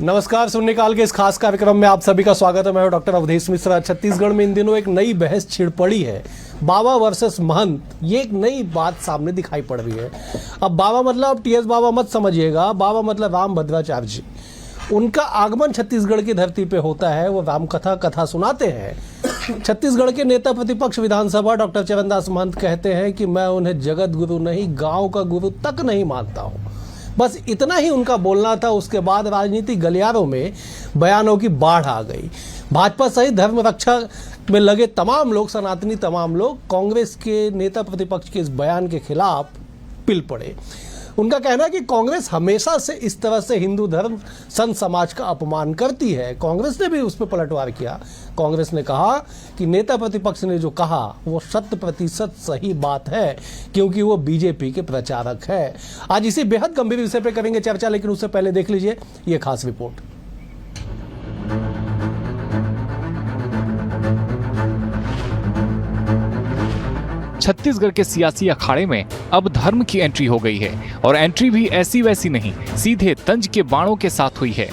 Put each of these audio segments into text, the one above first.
नमस्कार, शून्यकाल के इस खास कार्यक्रम में आप सभी का स्वागत है। मैं हूं डॉक्टर अवधेश मिश्रा। छत्तीसगढ़ में इन दिनों एक नई बहस छिड़ पड़ी है, बाबा वर्सेस महंत। ये एक नई बात सामने दिखाई पड़ रही है। अब बाबा मतलब टीएस बाबा मत समझिएगा, बाबा मतलब राम भद्राचार्य जी। उनका आगमन छत्तीसगढ़ की धरती पे होता है, वो राम कथा सुनाते हैं। छत्तीसगढ़ के नेता प्रतिपक्ष विधानसभा डॉक्टर चरणदास महंत कहते हैं कि मैं उन्हें जगत गुरु नहीं, गाँव का गुरु तक नहीं मानता हूँ। बस इतना ही उनका बोलना था। उसके बाद राजनीतिक गलियारों में बयानों की बाढ़ आ गई। भाजपा सहित धर्म रक्षा में लगे तमाम लोग, सनातनी तमाम लोग, कांग्रेस के नेता प्रतिपक्ष के इस बयान के खिलाफ पिल पड़े। उनका कहना है कि कांग्रेस हमेशा से इस तरह से हिंदू धर्म संत समाज का अपमान करती है। कांग्रेस ने भी उस पर पलटवार किया। कांग्रेस ने कहा कि नेता प्रतिपक्ष ने जो कहा वो 100% सही बात है, क्योंकि वो बीजेपी के प्रचारक है। आज इसी बेहद गंभीर विषय पर करेंगे चर्चा, लेकिन उससे पहले देख लीजिए ये खास रिपोर्ट। छत्तीसगढ़ के सियासी अखाड़े में अब धर्म की एंट्री हो गई है, और एंट्री भी ऐसी वैसी नहीं, सीधे तंज के बाणों के साथ हुई है।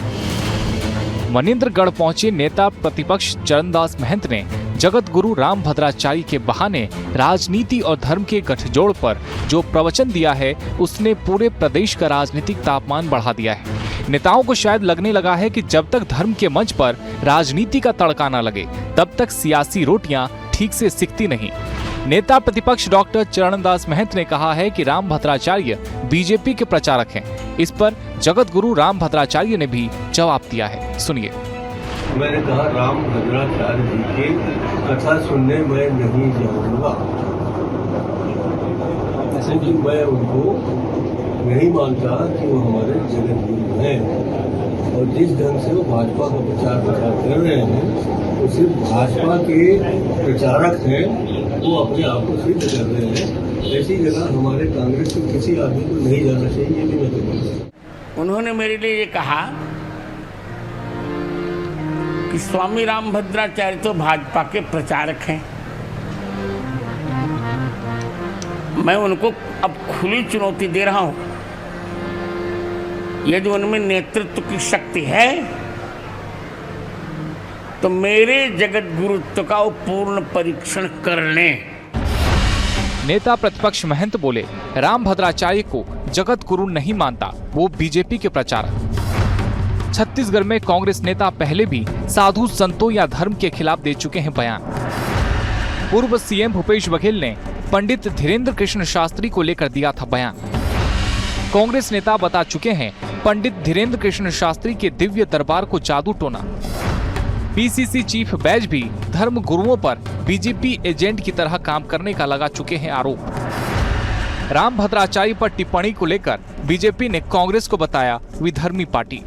मनेंद्रगढ़ पहुंचे नेता प्रतिपक्ष चरणदास महंत ने जगत गुरु राम भद्राचार्य के बहाने राजनीति और धर्म के गठजोड़ पर जो प्रवचन दिया है, उसने पूरे प्रदेश का राजनीतिक तापमान बढ़ा दिया है। नेताओं को शायद लगने लगा है कि जब तक धर्म के मंच पर राजनीति का तड़का न लगे, तब तक सियासी रोटियां ठीक से सिकती नहीं। नेता प्रतिपक्ष डॉक्टर चरणदास महंत ने कहा है कि राम भद्राचार्य बीजेपी के प्रचारक हैं। इस पर जगत गुरु राम भद्राचार्य ने भी जवाब दिया है, सुनिए। मैंने कहा राम भद्राचार्य जी की कथा सुनने मैं नहीं जाऊंगा, क्योंकि मैं उनको नहीं मानता कि वो हमारे जगत गुरु हैं। और जिस ढंग से वो भाजपा का प्रचार कर रहे हैं, वो सिर्फ भाजपा के प्रचारक हैं, वो अपने आप को सिद्ध कर रहे हैं। ऐसी जगह हमारे कांग्रेस के किसी आदमी को नहीं जाना चाहिए, ये भी मैं तो बोलूँगा। उन्होंने मेरे लिए ये कहा कि स्वामी राम भद्राचार्य तो भाजपा के प्रचारक हैं। मैं उनको अब खुली चुनौती दे रहा हूं, यदि उनमें नेतृत्व की शक्ति है तो मेरे जगत गुरुत्व का वो पूर्ण परीक्षण कर लें। नेता प्रतिपक्ष महंत बोले, राम भद्राचार्य को जगत गुरु नहीं मानता, वो बीजेपी के प्रचारक। छत्तीसगढ़ में कांग्रेस नेता पहले भी साधु संतों या धर्म के खिलाफ दे चुके हैं बयान। पूर्व सीएम भूपेश बघेल ने पंडित धीरेन्द्र कृष्ण शास्त्री को लेकर दिया था बयान। कांग्रेस नेता बता चुके हैं पंडित धीरेन्द्र कृष्ण शास्त्री के दिव्य दरबार को जादू टोना। पीसीसी चीफ बैज भी धर्म गुरुओं पर बीजेपी एजेंट की तरह काम करने का लगा चुके हैं आरोप। राम भद्राचार्य पर टिप्पणी को लेकर बीजेपी ने कांग्रेस को बताया विधर्मी पार्टी।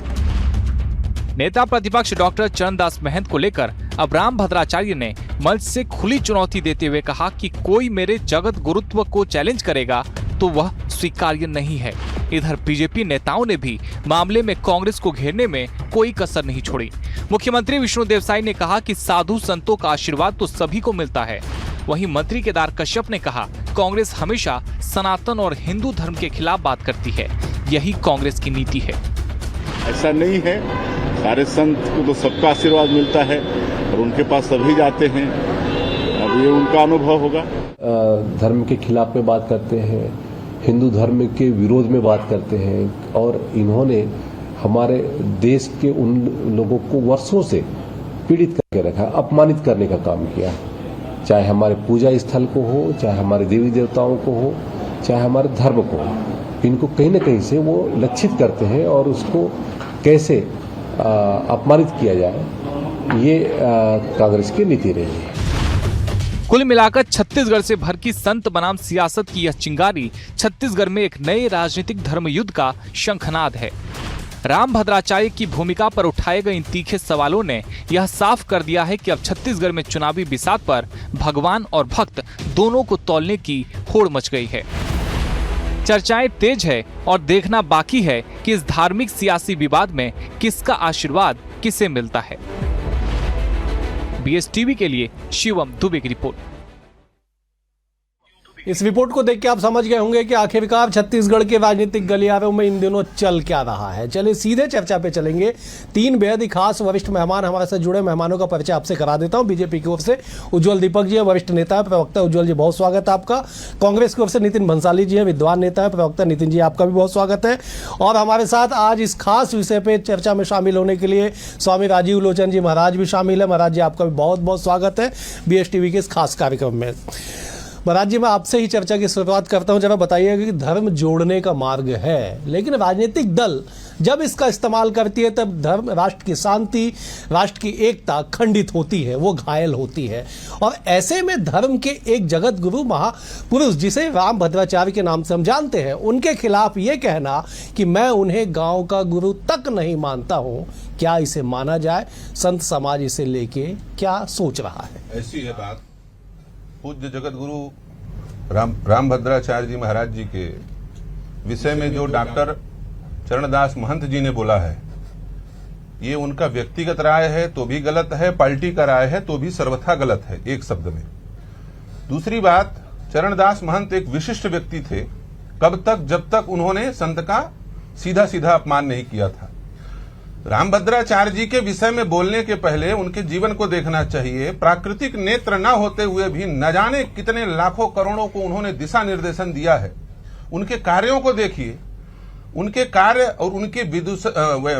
नेता प्रतिपक्ष डॉक्टर चरणदास महंत को लेकर अब राम भद्राचार्य ने मंच से खुली चुनौती देते हुए कहा कि कोई मेरे जगत गुरुत्व को चैलेंज करेगा तो वह स्वीकार्य नहीं है। इधर बीजेपी नेताओं ने भी मामले में कांग्रेस को घेरने में कोई कसर नहीं छोड़ी। मुख्यमंत्री विष्णुदेव साय ने कहा कि साधु संतों का आशीर्वाद तो सभी को मिलता है। वहीं मंत्री केदार कश्यप ने कहा, कांग्रेस हमेशा सनातन और हिंदू धर्म के खिलाफ बात करती है, यही कांग्रेस की नीति है। ऐसा नहीं है, सारे संत को तो सबका आशीर्वाद मिलता है और उनके पास सभी जाते हैं। अब ये उनका अनुभव होगा। धर्म के खिलाफ में बात करते हैं, हिंदू धर्म के विरोध में बात करते हैं, और इन्होंने हमारे देश के उन लोगों को वर्षों से पीड़ित करके रखा, अपमानित करने का काम किया। चाहे हमारे पूजा स्थल को हो, चाहे हमारे देवी देवताओं को हो, चाहे हमारे धर्म को हो, इनको कहीं न कहीं से वो लक्षित करते हैं और उसको कैसे अपमानित किया जाए, ये कांग्रेस की नीति रही है। कुल मिलाकर छत्तीसगढ़ से भर की संत बनाम सियासत की यह चिंगारी छत्तीसगढ़ में एक नए राजनीतिक धर्म युद्ध का शंखनाद है। राम भद्राचार्य की भूमिका पर उठाए गए इन तीखे सवालों ने यह साफ कर दिया है कि अब छत्तीसगढ़ में चुनावी बिसात पर भगवान और भक्त दोनों को तौलने की होड़ मच गई है। चर्चाएं तेज है और देखना बाकी है कि इस धार्मिक सियासी विवाद में किसका आशीर्वाद किसे मिलता है। BS टीवी के लिए शिवम दुबे की रिपोर्ट। इस रिपोर्ट को देख के आप समझ गए होंगे कि आखिरकार छत्तीसगढ़ के राजनीतिक गलियारों में इन दिनों चल क्या रहा है। चलिए सीधे चर्चा पे चलेंगे। 3 बेहद ही खास वरिष्ठ मेहमान हमारे साथ जुड़े, मेहमानों का परिचय आपसे करा देता हूं। बीजेपी की ओर से उज्ज्वल दीपक जी हैं, वरिष्ठ नेता है, प्रवक्ता। उज्ज्वल जी बहुत स्वागत है आपका। कांग्रेस की ओर से नितिन भंसाली जी हैं, विद्वान नेता है, प्रवक्ता। नितिन जी आपका भी बहुत स्वागत है। और हमारे साथ आज इस खास विषय पे चर्चा में शामिल होने के लिए स्वामी राजीव लोचन जी महाराज भी शामिल है। महाराज जी आपका भी बहुत बहुत स्वागत है BSTV के इस खास कार्यक्रम में। महाराज जी मैं आपसे ही चर्चा की शुरुआत करता हूं। जरा बताइएगा कि धर्म जोड़ने का मार्ग है, लेकिन राजनीतिक दल जब इसका इस्तेमाल करती है तब धर्म, राष्ट्र की शांति, राष्ट्र की एकता खंडित होती है, वो घायल होती है। और ऐसे में धर्म के एक जगत गुरु महापुरुष जिसे राम भद्राचार्य के नाम से हम जानते हैं, उनके खिलाफ ये कहना कि मैं उन्हें गांव का गुरु तक नहीं मानता हूं, क्या इसे माना जाए? संत समाज इसे लेके क्या सोच रहा है? ऐसी है बात। पूज्य जगत गुरु राम भद्राचार्य जी महाराज जी के विषय में जो डॉक्टर चरणदास महंत जी ने बोला है, ये उनका व्यक्तिगत राय है तो भी गलत है, पार्टी का राय है तो भी सर्वथा गलत है, एक शब्द में। दूसरी बात, चरणदास महंत एक विशिष्ट व्यक्ति थे कब तक, जब तक उन्होंने संत का सीधा सीधा अपमान नहीं किया था। रामभद्राचार्य जी के विषय में बोलने के पहले उनके जीवन को देखना चाहिए। प्राकृतिक नेत्र न होते हुए भी न जाने कितने लाखों करोड़ों को उन्होंने दिशा निर्देशन दिया है। उनके कार्यों को देखिए, उनके कार्य और उनकी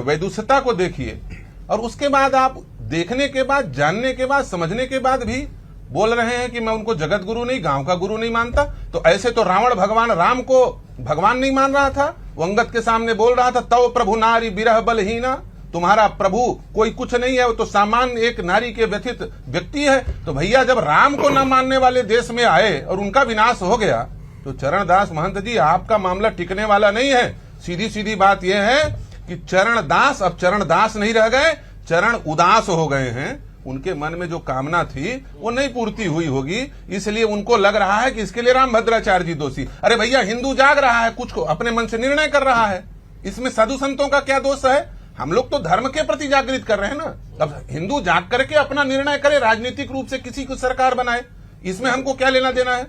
वैदुषता को देखिए, और उसके बाद आप देखने के बाद, जानने के बाद, समझने के बाद भी बोल रहे हैं कि मैं उनको जगत गुरु नहीं, गांव का गुरु नहीं मानता। तो ऐसे तो रावण भगवान राम को भगवान नहीं मान रहा था, वो अंगद के सामने बोल रहा था, तव प्रभु नारी बिरह बलहीना, तुम्हारा प्रभु कोई कुछ नहीं है, वो तो सामान्य एक नारी के व्यथित व्यक्ति है। तो भैया जब राम को न मानने वाले देश में आए और उनका विनाश हो गया, तो चरणदास महंत जी आपका मामला टिकने वाला नहीं है। सीधी सीधी बात यह है कि चरणदास अब चरणदास नहीं रह गए, चरण उदास हो गए हैं। उनके मन में जो कामना थी वो नहीं पूर्ति हुई होगी, इसलिए उनको लग रहा है कि इसके लिए राम भद्राचार्य जी दोषी। अरे भैया हिंदू जाग रहा है, कुछ को अपने मन से निर्णय कर रहा है, इसमें साधु संतों का क्या दोष है? हम लोग तो धर्म के प्रति जागृत कर रहे हैं ना। अब हिंदू जाग करके अपना निर्णय करे, राजनीतिक रूप से किसी को सरकार बनाए, इसमें हमको क्या लेना देना है?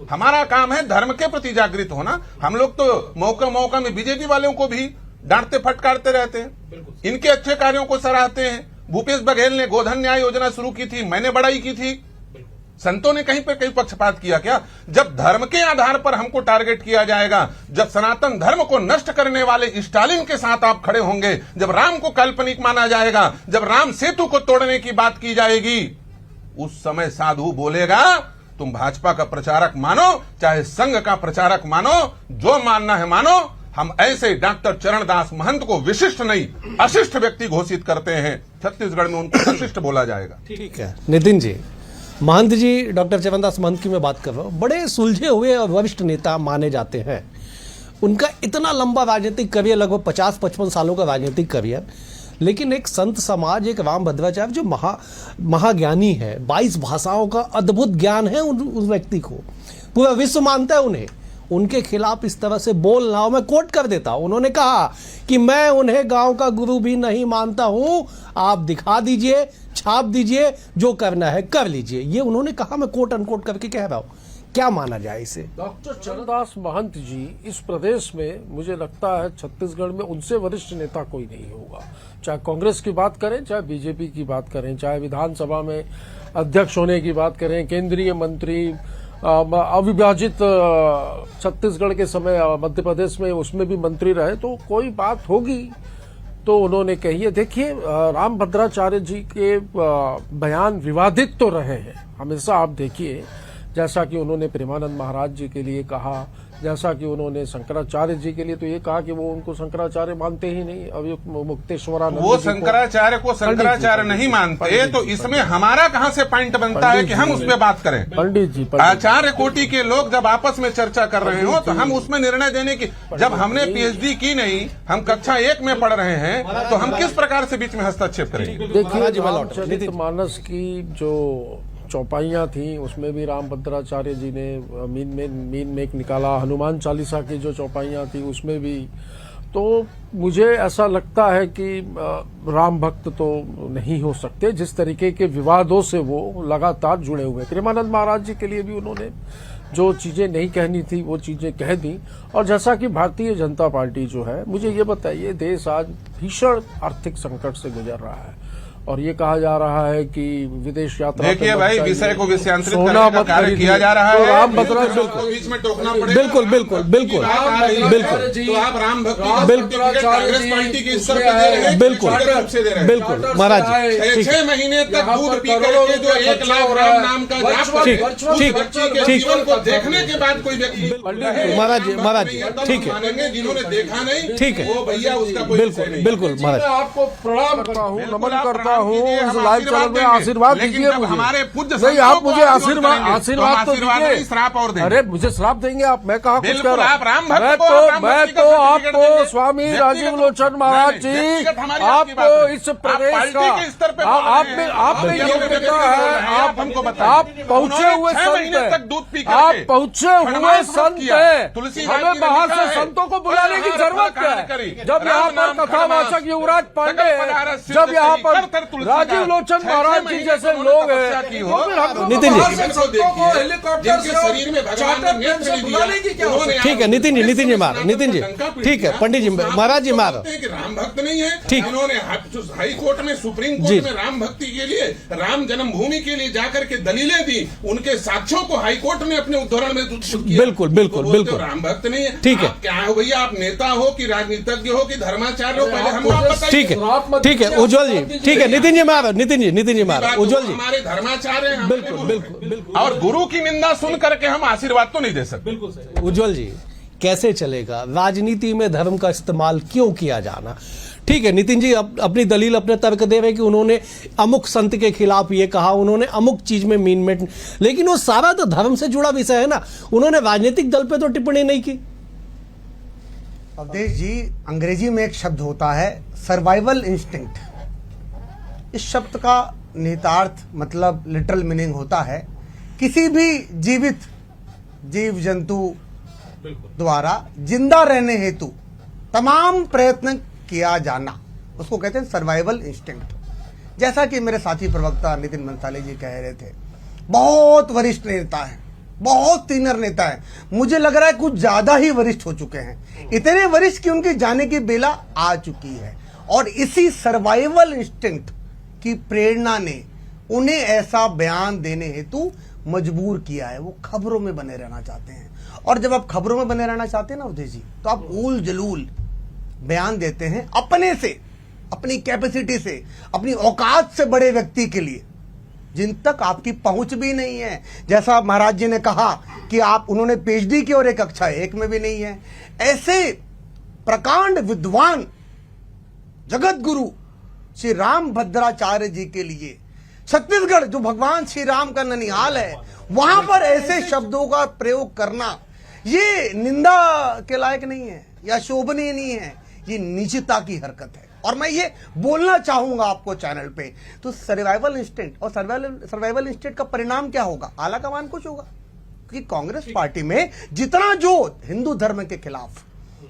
हमारा काम है धर्म के प्रति जागृत होना। हम लोग तो मौका में बीजेपी वालों को भी डांटते फटकारते रहते हैं, इनके अच्छे कार्यों को सराहते हैं। भूपेश बघेल ने गोधन न्याय योजना शुरू की थी, मैंने बड़ाई की थी। संतों ने कहीं पर कहीं पक्षपात किया क्या? जब धर्म के आधार पर हमको टारगेट किया जाएगा, जब सनातन धर्म को नष्ट करने वाले स्टालिन के साथ आप खड़े होंगे, जब राम को काल्पनिक माना जाएगा, जब राम सेतु को तोड़ने की बात की जाएगी, उस समय साधु बोलेगा तुम भाजपा का प्रचारक मानो चाहे संघ का प्रचारक मानो, जो मानना है मानो। हम ऐसे डॉक्टर चरणदास महंत को विशिष्ट नहीं अशिष्ट व्यक्ति घोषित करते हैं। छत्तीसगढ़ में उनको अशिष्ट बोला जाएगा। ठीक है नितिन जी। महंत जी, डॉक्टर चरणदास महंत की मैं बात कर रहा हूँ, बड़े सुलझे हुए और वरिष्ठ नेता माने जाते हैं। उनका इतना लंबा राजनीतिक करियर, लगभग 50-55 सालों का राजनीतिक करियर, लेकिन एक संत समाज, एक राम भद्राचार्य जो महाज्ञानी है, 22 भाषाओं का अद्भुत ज्ञान है उस व्यक्ति को, पूरा विश्व मानता है उन्हें। उनके खिलाफ इस तरह से बोलना, और मैं कोट कर देता हूं, उन्होंने कहा कि मैं उन्हें गांव का गुरु भी नहीं मानता हूं, आप दिखा दीजिए, छाप दीजिए, जो करना है कर लीजिए। ये उन्होंने कहा, मैं कोट अनकोट करके कह रहा हूं। क्या माना जाए इसे? डॉक्टर चरणदास महंत जी इस प्रदेश में, मुझे लगता है छत्तीसगढ़ में उनसे वरिष्ठ नेता कोई नहीं होगा। चाहे कांग्रेस की बात करें, चाहे बीजेपी की बात करें, चाहे विधानसभा में अध्यक्ष होने की बात करें, केंद्रीय मंत्री, अविभाजित छत्तीसगढ़ के समय मध्य प्रदेश में उसमें भी मंत्री रहे, तो कोई बात होगी तो उन्होंने कही है। देखिए राम भद्राचार्य जी के बयान विवादित तो रहे हैं हमेशा। आप देखिए जैसा कि उन्होंने प्रेमानंद महाराज जी के लिए कहा, जैसा कि उन्होंने शंकराचार्य जी के लिए तो ये कहा कि वो उनको शंकराचार्य मानते ही नहीं। अभी मुक्तेश्वरानंद वो शंकराचार्य को शंकराचार्य नहीं मानते, तो इसमें हमारा कहां से पॉइंट बनता है कि हम उसमें बात करें? पंडित जी, आचार्य कोटि के लोग जब आपस में चर्चा कर रहे हो तो हम उसमें निर्णय देने की, जब हमने PhD की नहीं, हम कक्षा 1 में पढ़ रहे हैं, तो हम किस प्रकार से बीच में हस्तक्षेप करेंगे? देखिए रामचरितमानस की जो चौपाइयाँ थी उसमें भी राम भद्राचार्य जी ने मीन में एक निकाला। हनुमान चालीसा की जो चौपाइयाँ थी उसमें भी। तो मुझे ऐसा लगता है कि राम भक्त तो नहीं हो सकते, जिस तरीके के विवादों से वो लगातार जुड़े हुए। प्रेमानंद महाराज जी के लिए भी उन्होंने जो चीजें नहीं कहनी थी वो चीजें कह दी। और जैसा कि भारतीय जनता पार्टी जो है, मुझे ये बताइए, देश आज भीषण आर्थिक संकट से गुजर रहा है और ये कहा जा रहा है कि विदेश यात्रा, देखिए भाई, विषय को विषयांतरित सोना करने का मत कार्य खरीदिए। किया जा रहा है। तो राम भद्रा बीच में टोकना पड़ेगा। बिल्कुल बिल्कुल बिल्कुल बिल्कुल तो आप राम भक्ति कांग्रेस पार्टी के स्तर पे दे रहे हैं, बिल्कुल बिल्कुल महाराज जी, 6 महीने तक दूध पी करके जो 1 लाख राम नाम का जाप ठीक, करे, ठीक, उस बच्ची के ठीक। जीवन को देखने के बाद कोई व्यक्ति महाराज जी, ठीक है, मानेंगे। जिन्होंने देखा नहीं, ठीक है, वो भैया उसका कोई विषय बिल्कुल नहीं। बिल्कुल महाराज, मैं आपको प्रणाम करता हूँ, नमन करता हूँ। हम लाइव चैनल में आशीर्वाद लेकिन दीजिए जब मुझे। हमारे पूज्य नहीं, संतों आप को मुझे आप आशीर्वाद करेंगे, आशीर्वाद तो तो हम आशीर्वाद दीजिए। नहीं, श्राप और देंगे। अरे मुझे श्राप देंगे आप? मैं कहा कुछ बिल्कुल, कर रहा आप राम भक्त मैं को आप राम भक्ति का तो सर्टिफिकेट आपको दीजिए। स्वामी व्यक्तिगत- राजीव लोचन महाराज जी, व्यक्तिगत हमारी आपकी बात आपको नहीं। इस आप प्रदेश पार्टी का के स्तर पे बोल आप रहे में हैं। आप में व्यक्तिगत योग्यता बोल रहे है। हैं, आप हमको बताइए। आप पहुंचे उन्होंने हुए 6 महीने संत तक दूध पी करके आप पहुंचे हुए खड़मास व्रत संत किया। हैं। तुलसीदास हमें जी ने बाहर लिखा से है, संतों को बुलाने की और जरूरत क्या कार्य है? करी। जब यहाँ राम पर नाम कथावाचक खड़मास, युवराज पांडे, सकल पदार्थ सिद्ध जब यहाँ करी, पर कर कर तुलसीदास। राजीव लोचन 6 महाराज जी महीने जैसे उन्होंने लोग तपस्या हैं, की तो हो। फिर हमको नितिन जी, बाहर से संतों को हेलीकॉप्टर जिनके शरीर में भगवान ने नेत्र नहीं दिया, उन्होंने ठीक है नितिन जी महाराज, नितिन जी ठीक है, पंडित जी महाराज जी महाराज, कि राम भक्त नहीं है। ठीक। इन्होंने हाई कोर्ट में, सुप्रीम जी। कोर्ट में राम भक्ति के लिए, राम जन्मभूमि के लिए जाकर के दलीलें दी। उनके साक्ष्यों को हाई कोर्ट ने अपने उद्धरण में प्रस्तुत किया। बिल्कुल, बिल्कुल, तो बोलते बिल्कुल। हो राम भक्त नहीं है। ठीक है। आप क्या हो भैया? आप नेता हो कि राजनीतिज्ञ हो कि धर्माचार्य हो? पहले हमको आप बताइए। ठीक है उज्जवल जी, ठीक है नितिन जी महाराज, नितिन जी महाराज, उज्जवल जी, हमारे धर्माचार्य हैं, हमारे बिल्कुल गुरु बिल्कुल हैं। बिल्कुल और गुरु की निंदा सुन करके हम आशीर्वाद तो नहीं दे सकते। उज्जवल जी, कैसे चलेगा? राजनीति में धर्म का इस्तेमाल क्यों किया जाना? ठीक है, नितिन जी अपनी दलील, अपने तर्क दे रहे हैं कि उन्होंने अमुक संत के खिलाफ ये कहा, उन्होंने अमुक चीज में मीनमेट, लेकिन वो सारा तो धर्म से जुड़ा विषय है ना। उन्होंने राजनीतिक दल पे तो टिप्पणी नहीं की। अवधेश जी, अंग्रेजी में एक शब्द होता है सर्वाइवल इंस्टिंक्ट। इस शब्द का निहितार्थ मतलब लिटरल मीनिंग होता है किसी भी जीवित जीव जंतु द्वारा जिंदा रहने हेतु तमाम प्रयत्न किया जाना, उसको कहते हैं सर्वाइवल इंस्टिंक्ट। जैसा कि मेरे साथी प्रवक्ता नितिन बंसाली जी कह रहे थे, बहुत वरिष्ठ नेता हैं, बहुत सीनियर नेता है, मुझे लग रहा है कुछ ज्यादा ही वरिष्ठ हो चुके हैं, इतने वरिष्ठ कि उनके जाने की बेला आ चुकी है। और इसी सर्वाइवल इंस्टिंक्ट की प्रेरणा ने उन्हें ऐसा बयान देने हेतु मजबूर किया है। वो खबरों में बने रहना चाहते हैं, और जब आप खबरों में बने रहना चाहते हैं ना उदय जी, तो आप ऊल जलूल बयान देते हैं अपने से, अपनी कैपेसिटी से, अपनी औकात से बड़े व्यक्ति के लिए जिन तक आपकी पहुंच भी नहीं है। जैसा महाराज जी ने कहा कि आप, उन्होंने पीएचडी की और एक कक्षा 1 में भी नहीं है। ऐसे प्रकांड विद्वान जगत गुरु श्री राम भद्राचार्य जी के लिए छत्तीसगढ़, जो भगवान श्री राम का ननिहाल है, वहां पर ऐसे शब्दों का प्रयोग करना ये निंदा के लायक नहीं है या शोभनीय नहीं है, ये नीचता की हरकत है। और मैं ये बोलना चाहूंगा आपको चैनल पे, तो सर्वाइवल इंस्टिंक्ट और सर्वाइवल इंस्टिंक्ट का परिणाम क्या होगा? आला कमान कुछ होगा। क्योंकि कांग्रेस पार्टी में जितना जो हिंदू धर्म के खिलाफ,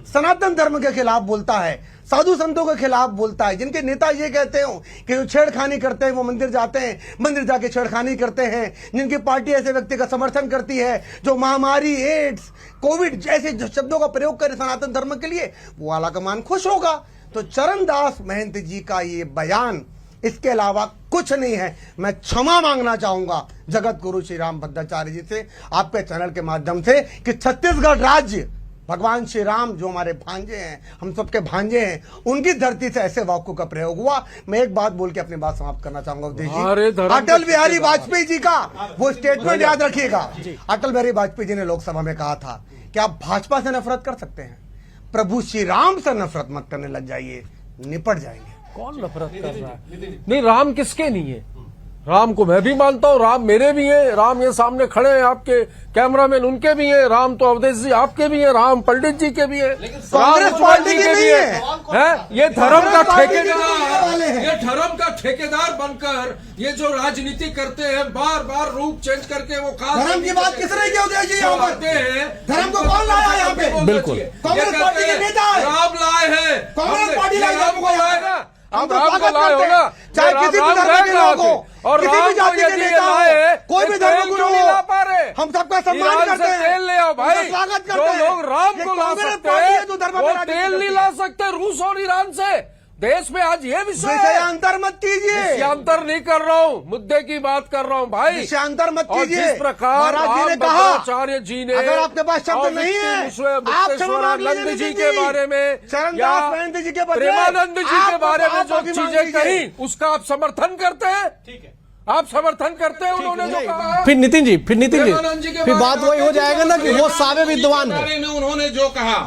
सनातन धर्म के खिलाफ बोलता है, साधु संतों के खिलाफ बोलता है, जिनके नेता ये कहते हो कि जो छेड़खानी करते हैं वो मंदिर जाते हैं, मंदिर जाके छेड़खानी करते हैं, जिनकी पार्टी ऐसे व्यक्ति का समर्थन करती है जो महामारी, एड्स, कोविड जैसे शब्दों का प्रयोग करे सनातन धर्म के लिए, वो आला कमान खुश होगा। तो चरणदास महंत जी का ये बयान इसके अलावा कुछ नहीं है। मैं क्षमा मांगना चाहूंगा जगत गुरु श्री राम भद्राचार्य जी से, आपके चैनल के माध्यम से, कि छत्तीसगढ़ राज्य, भगवान श्री राम जो हमारे भांजे हैं, हम सबके भांजे हैं, उनकी धरती से ऐसे वाक्यों का प्रयोग हुआ। मैं एक बात बोल के अपनी बात समाप्त करना चाहूंगा उदय जी। अटल बिहारी वाजपेयी जी का वो स्टेटमेंट याद रखिएगा। अटल बिहारी वाजपेयी जी ने लोकसभा में कहा था कि आप भाजपा से नफरत कर सकते हैं, प्रभु श्री राम से नफरत मत करने लग जाइए, निपट जाएंगे। कौन नफरत कर रहा है? नहीं, राम किसके नहीं है? राम को मैं भी मानता हूँ, राम मेरे भी हैं, राम ये सामने खड़े हैं आपके कैमरामैन, उनके भी हैं, राम तो अवधेश जी आपके भी हैं, राम पंडित जी के भी हैं, कांग्रेस पार्टी के भी हैं। ये धर्म का ठेकेदार, ये धर्म का ठेकेदार बनकर ये जो राजनीति करते हैं, बार बार रूप चेंज करके वो धर्म की बात किसने की उदय जी? यहाँ पर धर्म को कौन लाया यहाँ पे? बिल्कुल कांग्रेस पार्टी के नेता है, राम लाए हैं, कांग्रेस पार्टी लाएगा, राम को लाएगा, हम तो राम को स्वागत लाए करते होगा, हैं, चाहे किसी भी धर्म के लोग हो, और किसी राम भी जाति को के यदि नेता हो, लाए, कोई भी तो धर्म तेल गुरु क्यों नहीं ला पा हो, रहे? हम सबका सम्मान ईरान करते से हैं, तेल ले आओ भाई। उनका स्वागत जो करते हैं। लोग राम ये को ला कांग्रेस सकते पार्टी है हैं जो धर्म वो में राजनीति तेल नहीं करती ला है। सकते रूस और ईरान से। देश में आज ये विषय विषयांतर मत कीजिए, विषयांतर नहीं कर रहा हूँ, मुद्दे की बात कर रहा हूँ भाई। विषयांतर मत और कीजिए। जिस प्रकार महाराज जी ने राम कहा, भद्राचार्य जी ने अगर आपके पास शब्द नहीं है, आप मुक्तेश्वरानंद जी के बारे में चरणदास महंत जी के बदले प्रेमानंद जी के आप बारे में जो अभिमान चीजें कीजिए। कही उसका आप समर्थन करते हैं? ठीक है, आप समर्थन करते हैं उन्होंने जो कहा? फिर नितिन जी प्रेमानंद जी के फिर बारे बात में वही हो जाएगा ना कि वो सारे विद्वान है। बारे में उन्होंने जो कहा,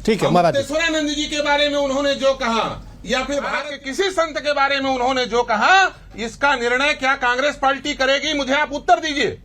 ठीक है महाराज जी। मुक्तेश्वरानंद जी के बारे में उन्होंने जो कहा, या फिर भारत के किसी संत के बारे में उन्होंने जो कहा, इसका निर्णय क्या कांग्रेस पार्टी करेगी? मुझे आप उत्तर दीजिए।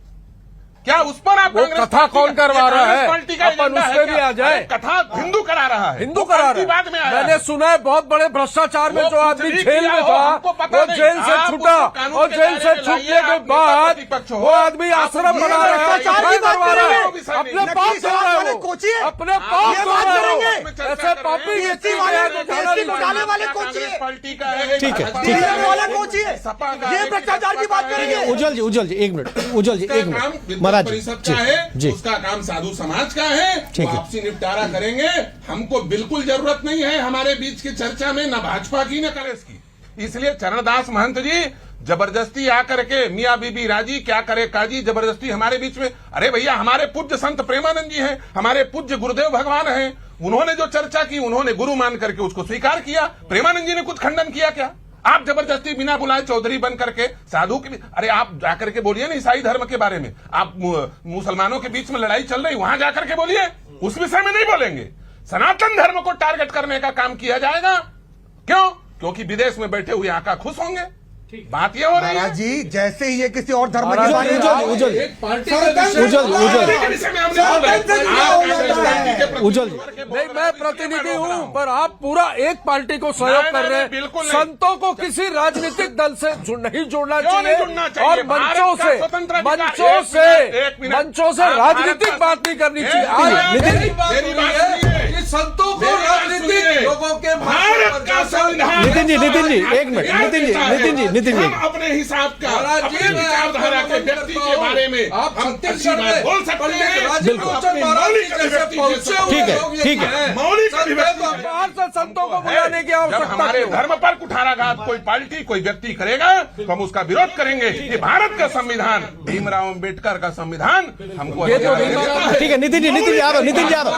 क्या उस पर आप वो कथा कौन करवा रहा है? पार्टी का अपन उसमें भी आ जाए। कथा हिंदू करा रहा है, हिंदू करा रहा बाद में है। आया मैंने है। सुना है बहुत बड़े भ्रष्टाचार में वो जो आदमी कुछ भी जेल किया में हो, था हमको पता वो नहीं। जेल से आप छूटा उसको कानून और के जेल से दायरे में छूटने लाइए, के आप बाद प्रतिपक्ष हो। वो आदमी आश्रम बना रहा है, भ्रष्टाचार की दफाएं बात करवा रहा है, करेंगे। अपने पाप धो रहे हो, कोचिए। अपने पाप ये धो बात रहे हो। करेंगे। ऐसे पापी बीएससी वाले घोटाले वाले कोचिए, पार्टी का है, ठीक है, ठीक है। बीएससी वाले कोचिए, सपा का ये भ्रष्टाचार की बात करेंगे। उज्जवल जी एक मिनट, उज्जवल जी एक काम मिनट। विद्वत महाराज परिषद जी का है, जी उसका काम साधु समाज का है, ठीक वो है। आपसी निपटारा करेंगे। हमको बिल्कुल जरूरत नहीं है हमारे बीच की चर्चा में, न भाजपा की न कांग्रेस की। इसलिए चरणदास महंत जी जबरदस्ती आकर के मियां बीबी राजी क्या करे काजी, जबरदस्ती हमारे बीच में। अरे भैया, हमारे पूज्य संत प्रेमानंद जी हैं, हमारे पूज्य गुरुदेव भगवान हैं, उन्होंने जो चर्चा की उन्होंने गुरु मान करके उसको स्वीकार किया। प्रेमानंद जी ने कुछ खंडन किया क्या? आप जबरदस्ती बिना बुलाए चौधरी बन करके साधु के, अरे आप जाकर के बोलिए ना ईसाई धर्म के बारे में। आप मुसलमानों के बीच में लड़ाई चल रही, वहां जाकर के बोलिए, उस विषय में नहीं बोलेंगे। सनातन धर्म को टारगेट करने का काम किया जाएगा। क्यों? क्योंकि विदेश में बैठे हुए आका खुश होंगे। बात ये हो रही है। महाराज जी, जैसे ही ये किसी और धर्म के महाराज बारे में उज्जवल एक पार्टी उज्जवल जी नहीं, मैं प्रतिनिधि हूँ, पर आप पूरा एक पार्टी को सहयोग कर रहे हैं। बिल्कुल नहीं। संतों को किसी राजनीतिक दल से नहीं जुड़ना क्यों नहीं जुड़ना चाहिए? और मंचों भारत का स्वतंत्र अधिकार- एक मिनट। मंचों से आप राजनीतिक भारत का- बात नहीं करनी चाहिए। एक आज मिनट। मेरी बात मेरी सुनिए बात सुनिए। कि संतों को मेरी बात राजनीतिक सुनिए। लोगों के भारत का संविधान, नितिन जी एक मिनट। नितिन जी हम अपने हिसाब का महाराज जी, अपने मैं विचारधारा आपको के नमन व्यक्ति करता के हूं। बारे में आप हम अच्छी छत्तीसगढ़ बात में बोल सकते पंडित हैं। राजीव बिल्कुल। लोचन महाराज जी जैसे अभिव्यक्ति पहुंचे जैसे- हुए ठीक है, लोग ये ठीक है। हैं। मौलिक संत अभिव्यक्ति तो है। बाहर से संतों को है। बुलाने की जब आवश्यकता हमारे क्यों? धर्म पर कुठाराघात कोई पार्टी कोई व्यक्ति करेगा तो हम उसका विरोध करेंगे। ये भारत का संविधान, भीमराव अम्बेडकर का संविधान हमको ये तो अधिकार देता है। ठीक है। नितिन जी आ रहा नितिन जी आ रहा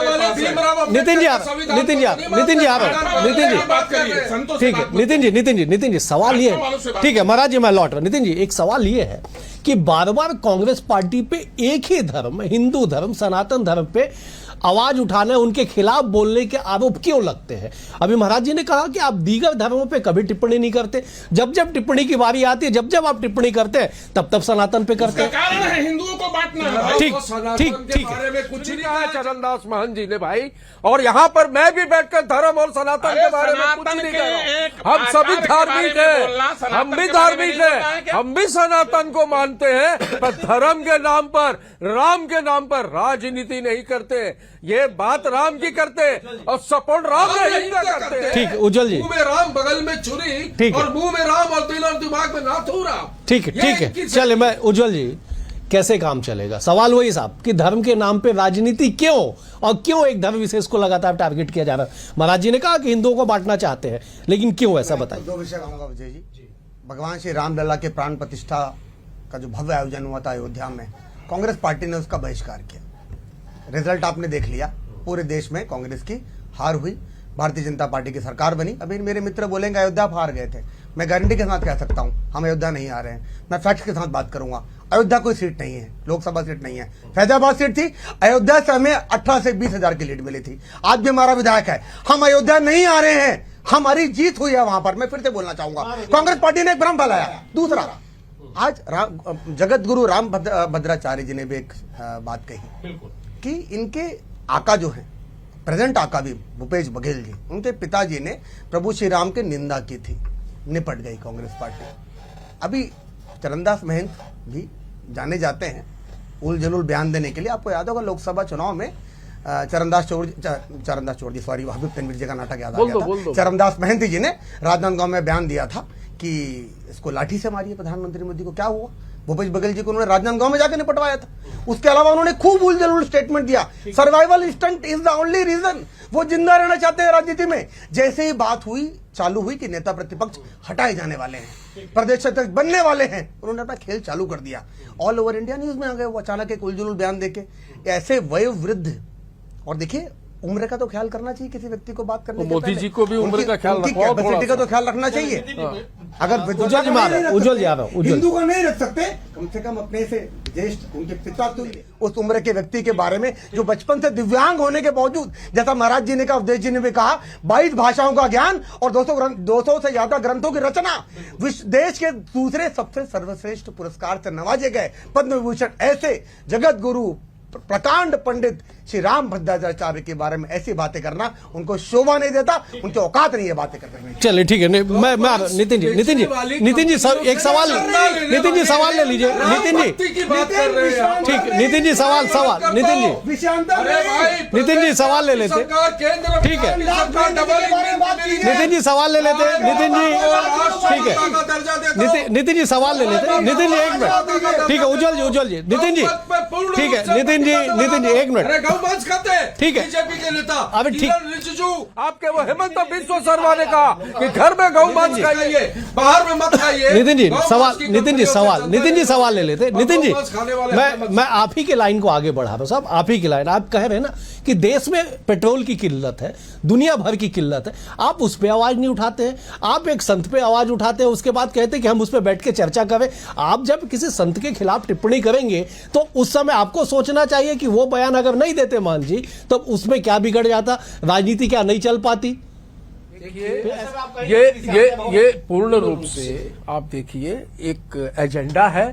बात करिए, संतों से ठीक है। बात मत नितिन जी सवाल ये है, ठीक है महाराज जी मैं लौट रहा। नितिन जी एक सवाल ये है कि बार बार कांग्रेस पार्टी पे एक ही धर्म, हिंदू धर्म, सनातन धर्म पे आवाज उठाने, उनके खिलाफ बोलने के आरोप क्यों लगते हैं? अभी महाराज जी ने कहा कि आप दीगर धर्मों पे कभी टिप्पणी नहीं करते, जब जब टिप्पणी की बारी आती है, जब जब आप टिप्पणी करते हैं तब सनातन पे करते इसका हैं। कारण है हिंदुओं को बांटना। ठीक तो सनातन ठीक के ठीक बारे है। में कुछ नहीं कहा है चरणदास महंत जी ने भाई, और यहाँ पर मैं भी बैठकर धर्म और सनातन अरे के बारे में कुछ सनातन नहीं के कह रहा एक हूं। हम सभी आचार्य के बारे धार्मिक में बोलना, हैं, सनातन हम भी के बारे में धार्मिक नहीं बोलना है हैं, क्या? हम भी सनातन को मानते हैं, पर धर्म के नाम पर, राम के नाम पर राजनीति नहीं करते। ये बात राम की करते और सपोर्ट राम हम नहीं यही तो करते करते हैं। ठीक है, उज्जवल जी। मुंह में राम, बगल में छुरी, ठीक है। और मुंह में राम और दिल और दिमाग में नाथूरा। ठीक है ये ठीक है। इनकी चले मैं उज्जवल जी, कैसे काम चलेगा? सवाल वही साहब कि धर्म के नाम पे राजनीति क्यों, और क्यों एक धर्म विशेष को लगातार टारगेट किया जा रहा है? महाराज जी ने कहा कि हिंदुओं को बांटना चाहते हैं, लेकिन क्यों ऐसा बताइए। दो विषय कहूंगा विजय जी। भगवान श्री रामलला के प्राण प्रतिष्ठा का जो भव्य आयोजन हुआ था अयोध्या में, कांग्रेस पार्टी ने उसका बहिष्कार किया। रिजल्ट आपने देख लिया, पूरे देश में कांग्रेस की हार हुई, भारतीय जनता पार्टी की सरकार बनी। अभी मेरे मित्र बोलेंगे अयोध्या आप हार गए थे, मैं गारंटी के साथ कह सकता हूं हम अयोध्या नहीं आ रहे हैं। मैं फैक्ट्स के साथ बात करूंगा। अयोध्या कोई सीट नहीं है, लोकसभा सीट नहीं है, फैजाबाद सीट थी। अयोध्या से हमें 18 से 20 हजार की लीड मिली थी। आज भी हमारा विधायक है, हम अयोध्या नहीं आ रहे हैं, हमारी जीत हुई है वहां पर। मैं फिर से बोलना चाहूंगा, कांग्रेस पार्टी ने एक भ्रम फैलाया। दूसरा, आज जगत गुरु राम भद्राचार्य जी ने भी एक बात कही कि इनके आका जो है, प्रेजेंट आका भी भूपेश बघेल जी, उनके पिताजी ने प्रभु श्री राम की निंदा की थी। निपट गई कांग्रेस पार्टी। अभी चरणदास महंत भी जाने जाते हैं उल जलूल बयान देने के लिए। आपको याद होगा लोकसभा चुनाव में चरणदास चौधरी सॉरी, वहाबुब तनवीर जी का नाटक याद आ गया था। चरणदास महंत जी ने राजनांदगांव में बयान दिया था कि इसको लाठी से मारिए प्रधानमंत्री मोदी को। क्या हुआ? भूपेश बघेल जी को उन्होंने राजनांदगांव में जाकर निपटवाया था। उसके अलावा उन्होंने खूब उलझुल स्टेटमेंट दिया, survival instinct is the only reason. वो जिंदा रहना चाहते हैं राजनीति में। जैसे ही बात हुई, चालू हुई कि नेता प्रतिपक्ष हटाए जाने वाले हैं, प्रदेश अध्यक्ष बनने वाले हैं, उन्होंने अपना खेल चालू कर दिया। ऑल ओवर इंडिया न्यूज में आ गए वो अचानक एक उलझुल बयान देके। ऐसे वयोवृद्ध, और देखिए उम्र का तो ख्याल करना चाहिए किसी व्यक्ति को बात करने के मोदी पहले। जी को भी उम्र का ख्याल उनकी रखवाओ कैपेसिटी का तो ख्याल रखना चाहिए। अगर उज्ज्वल जी मार रहे हैं, उज्ज्वल जी आ रहे हैं, उज्ज्वल। हिंदू को नहीं रख सकते, कम से कम अपने से ज्येष्ठ उनके पिता तुल्य उस उम्र के व्यक्ति के बारे में जो बचपन से दिव्यांग होने के बावजूद, जैसा महाराज जी ने कहा, अवधेश जी ने भी कहा, 22 भाषाओं का ज्ञान और 200 से ज्यादा ग्रंथों की रचना, विश्व देश के दूसरे सबसे सर्वश्रेष्ठ पुरस्कार से नवाजे गए पद्म विभूषण ऐसे जगत गुरु प्रकांड पंडित श्री राम भद्राचार्य के बारे में ऐसी बातें करना उनको शोभा नहीं देता, उनकी औकात नहीं है बातें करने। चलिए ठीक है, मैं नितिन जी सर एक सवाल, नितिन जी सवाल ले लीजिए। नितिन जी ठीक, नितिन जी सवाल नितिन जी सवाल ले लेते, ठीक है नितिन जी सवाल ले लेते, नितिन जी ठीक है, नितिन जी सवाल ले लेते, नितिन जी एक मिनट, ठीक है उज्ज्वल जी नितिन जी ठीक है, नितिन जी एक मिनट, ठीक है बीजेपी के नेता अभी ठीक, रिजिजू आपके वो हेमंत बिस्वा शर्मा ने कहा कि घर में गौ मांस खाइए, बाहर में मत खाइए। नितिन जी सवाल ले लेते। नितिन जी मैं आप ही के लाइन को आगे बढ़ा रहा हूं साहब, आप ही की लाइन। आप कह रहे हैं ना कि देश में पेट्रोल की किल्लत है, दुनिया भर की किल्लत है, आप उस पर आवाज नहीं उठाते हैं। आप एक संत पे आवाज उठाते हैं, उसके बाद कहते हैं कि हम उस पर बैठ के चर्चा करें। आप जब किसी संत के खिलाफ टिप्पणी करेंगे तो उस समय आपको सोचना चाहिए कि वो बयान अगर नहीं देते मान जी तो उसमें क्या बिगड़ जाता, राजनीति क्या नहीं चल पाती। ये पूर्ण रूप से आप देखिए एक एजेंडा है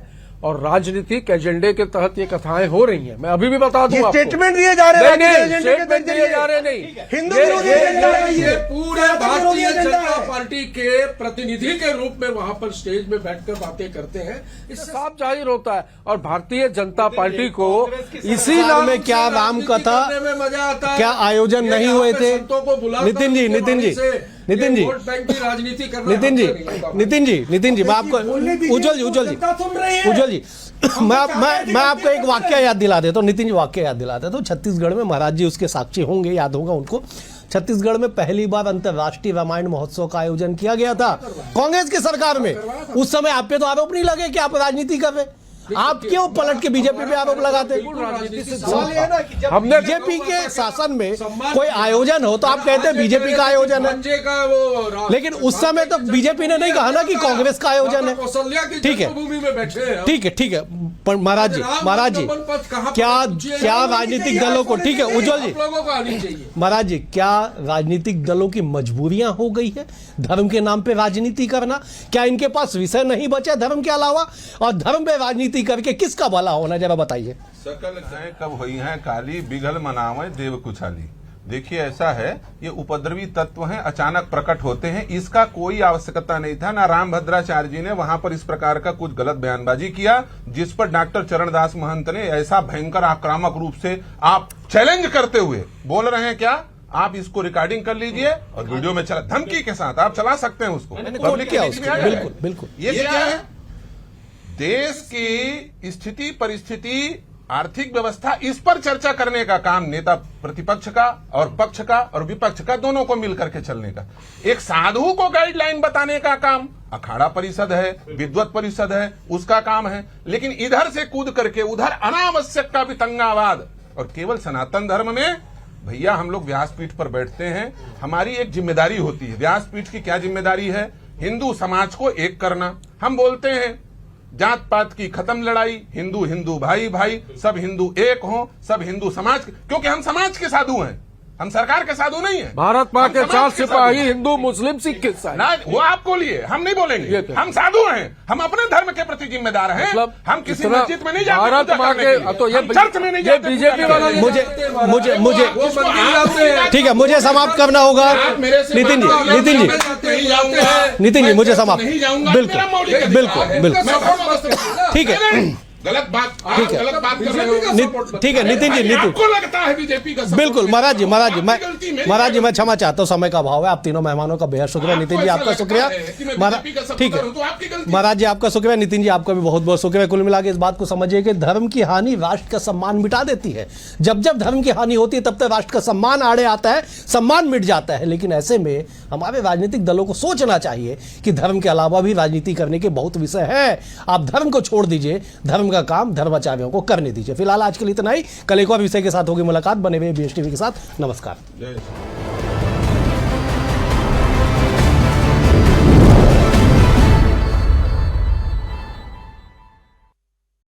और राजनीतिक एजेंडे के तहत ये कथाएं हो रही हैं। मैं अभी भी बता दूं आपको, स्टेटमेंट दिए जा रहे हैं, नहीं स्टेटमेंट दिए जा रहे नहीं, हिंदू ये पूरे भारतीय जनता पार्टी के प्रतिनिधि के रूप में वहां पर स्टेज में बैठकर बातें करते हैं। इससे साफ जाहिर होता है। और भारतीय जनता पार्टी को इसी नाम में क्या राम कथा में मजा आता है, क्या आयोजन नहीं हुए थे? संतों को बुलाकर नितिन जी वोट बैंक की राजनीति करना नितिन जी मैं आपको उज्ज्वल जी मैं आपको एक वाक्य याद दिला देता हूँ। नितिन जी वाक्य याद दिला देता हूँ। छत्तीसगढ़ में महाराज जी उसके साक्षी होंगे, याद होगा उनको। छत्तीसगढ़ में पहली बार अंतर्राष्ट्रीय रामायण महोत्सव का आयोजन किया गया था कांग्रेस की सरकार में। उस समय आप पे तो आरोप नहीं लगे कि आप राजनीति कर रहे, आप क्यों पलट के बीजेपी पे आरोप लगाते? हमने बीजेपी के शासन में कोई आयोजन हो तो आप कहते हैं बीजेपी का आयोजन है, लेकिन उस समय तो बीजेपी ने नहीं कहा ना कि कांग्रेस का आयोजन है। ठीक है पर महाराज जी क्या राजनीतिक दलों को, ठीक है उज्ज्वल जी, महाराज जी क्या राजनीतिक दलों की मजबूरियां हो गई है धर्म के नाम पे राजनीति करना? क्या इनके पास विषय नहीं बचे धर्म के अलावा? और धर्म पे राजनीति करके किसका भला होना, जरा बताइए। सकल गाय कब हुई है काली, बिगल मनावे देव कुचाली। देखिए ऐसा है, ये उपद्रवी तत्व हैं, अचानक प्रकट होते हैं, इसका कोई आवश्यकता नहीं था। ना राम भद्राचार्य जी ने वहां पर इस प्रकार का कुछ गलत बयानबाजी किया जिस पर डॉक्टर चरणदास महंत ने ऐसा भयंकर आक्रामक रूप से आप चैलेंज करते हुए बोल रहे हैं। क्या आप इसको रिकॉर्डिंग कर लीजिए और वीडियो में चला, धमकी के साथ आप चला सकते हैं उसको, पब्लिक के बीच में आ जाए। बिल्कुल ये क्या है? देश की स्थिति परिस्थिति आर्थिक व्यवस्था, इस पर चर्चा करने का काम नेता प्रतिपक्ष का और पक्ष का और विपक्ष का दोनों को मिलकर के चलने का। एक साधु को गाइडलाइन बताने का काम अखाड़ा परिषद है, विद्वत परिषद है, उसका काम है। लेकिन इधर से कूद करके उधर अनावश्यक का वितंगावाद। और केवल सनातन धर्म में भैया हम लोग व्यासपीठ पर बैठते हैं, हमारी एक जिम्मेदारी होती है। व्यासपीठ की क्या जिम्मेदारी है? हिंदू समाज को एक करना। हम बोलते हैं जात पात की खत्म लड़ाई, हिंदू हिंदू भाई भाई, सब हिंदू एक हो, सब हिंदू समाज, क्योंकि हम समाज के साधु हैं, हम सरकार के साधु नहीं है। भारत माँ के 4 सिपाही हिंदू मुस्लिम सिख ईसाई, ना वो आपको लिए, हम नहीं बोलेंगे। हम साधु हैं, हम अपने धर्म के प्रति जिम्मेदार हैं। हम किसी मस्जिद में नहीं जाते, भारत माँ के तो ये चर्च में नहीं जाते। बीजेपी वाला मुझे ठीक है, मुझे समाप्त करना होगा। नितिन जी मुझे समाप्त, बिल्कुल ठीक है गलत बात, आप ठीक है। गलत बात कर रहे बीजेपी का हो। सपोर्ट मत ठीक है करें। नितिन जी, भाई, नितिन आपको लगता है बीजेपी का support बिल्कुल है। महाराज जी, महाराज जी, आपकी गलती, मेरी महाराज जी, मैं गलती। क्षमा चाहता हूँ, समय का अभाव है। आप तीनों मेहमानों का बेहद शुक्रिया। आपको नितिन जी ऐसा आपका लगता शुक्रिया। है कि मैं महाराज- बीजेपी का ठीक supporter है, हूं, तो आपकी गलती। महाराज जी आपका शुक्रिया। नितिन जी आपका भी बहुत बहुत शुक्रिया। कुल मिला के इस बात को समझिए कि धर्म की हानि राष्ट्र का सम्मान मिटा देती है। जब जब धर्म की हानि होती है तब तक राष्ट्र का सम्मान आड़े आता है, सम्मान मिट जाता है। लेकिन ऐसे में हमारे राजनीतिक दलों को सोचना चाहिए कि धर्म के अलावा भी राजनीति करने के बहुत विषय है। आप धर्म को छोड़ दीजिए, धर्म का काम धर्माचार्यों को करने दीजिए। फिलहाल आज के लिए इतना ही। कल एक और विषय के साथ होगी मुलाकात। बने हुए BSTV के साथ। नमस्कार। जय